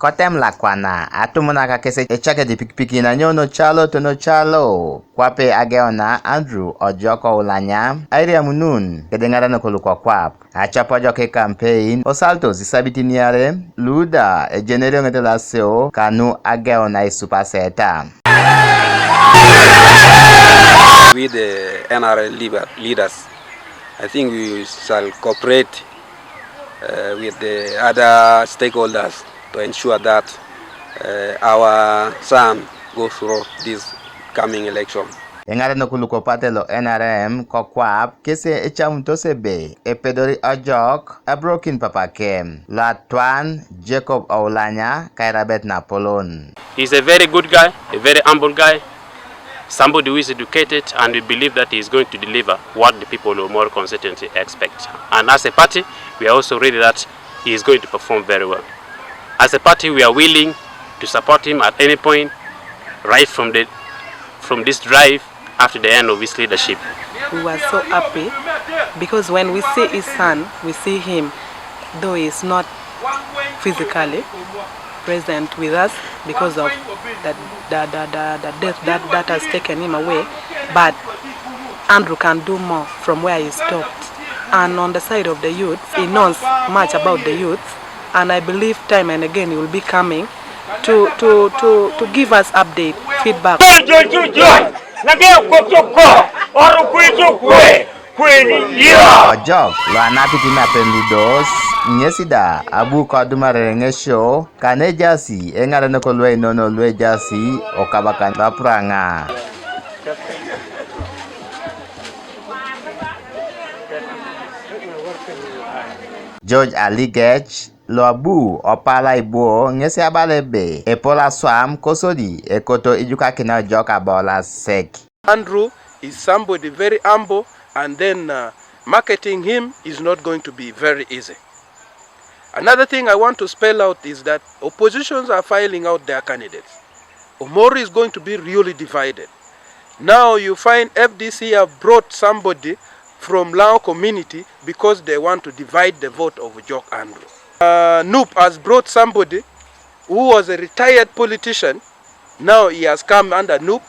kotem lakwana atumuna kakese echake di pikipiki na nyono chalo tono chalo kwape ageona Andrew Ojok Oulanyah airia munun kedengara no kolukwa kwap achapo joke campaign osalto zisabitiniare luda e genero ngete laseo kanu ageona isupaseta. With the NRL leaders, I think we shall cooperate with the other stakeholders to ensure that our son goes through this coming election. Engare no kuluko patelo NRM kokwap kese echamtose be epedori Ojok abrokin papakem Latwan Jacob Oulanyah kairabet Napolon. He's a very good guy, a very humble guy, somebody who is educated, and we believe that he is going to deliver what the people of Omoro constituency expect. And as a party, we are also ready that he is going to perform very well. As a party, we are willing to support him at any point, right from this drive after the end of his leadership. We were so happy because when we see his son, we see him, though he is not physically present with us because of the death that has taken him away, but Andrew can do more from where he stopped. And on the side of the youth, he knows much about the youth, and I believe time and again he will be coming to give us update, feedback. Ojok lwana pitina pendudos nyesida abu kodumare ngesho kane jasi engare no kolwe nono lwe jasi okabakan bapranga. George Aligech lo abu opala ibo ngesi abalebe epola swam kosodi ekoto ijuka kina Ojok abola sek. Andrew is somebody very humble, and then marketing him is not going to be very easy. Another thing I want to spell out is that oppositions are filing out their candidates. Omoro is going to be really divided. Now you find FDC have brought somebody from Lao community because they want to divide the vote of Ojok Andrew. Noop has brought somebody who was a retired politician. Now he has come under Noop.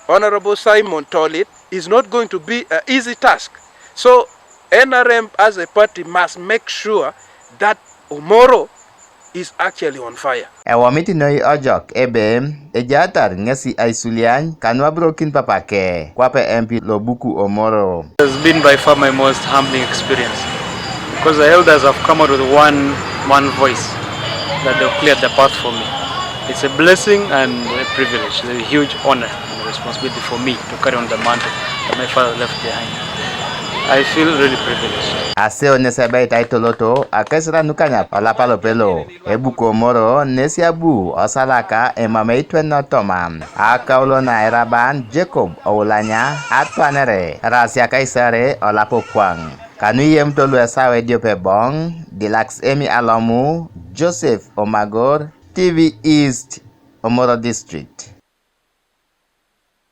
Honorable Simon Tolit is not going to be an easy task. So NRM as a party must make sure that Omoro is actually on fire. Ewamiti noi Ojok ebe ejatar ngesi aisulian kanwa brokin papake kwape MP Lobuku Omoro. It has been by far my most humbling experience because the elders have come out with one voice that they've cleared the path for me. It's a blessing and a privilege, a huge honor and responsibility for me to carry on the mantle that my father left behind. I feel really privileged. Aseo nesebe taitoloto akesra nukanya olapalo pelo ebuku Omoro nesiabu osalaka emame itweno tomam akaulo na eraban Jacob Oulanyah atwanere rasia kaisare olapo kwang kanuye mtolu esawe diope bong Dilax Emi Alomu Joseph Omagor TV East Omoro District.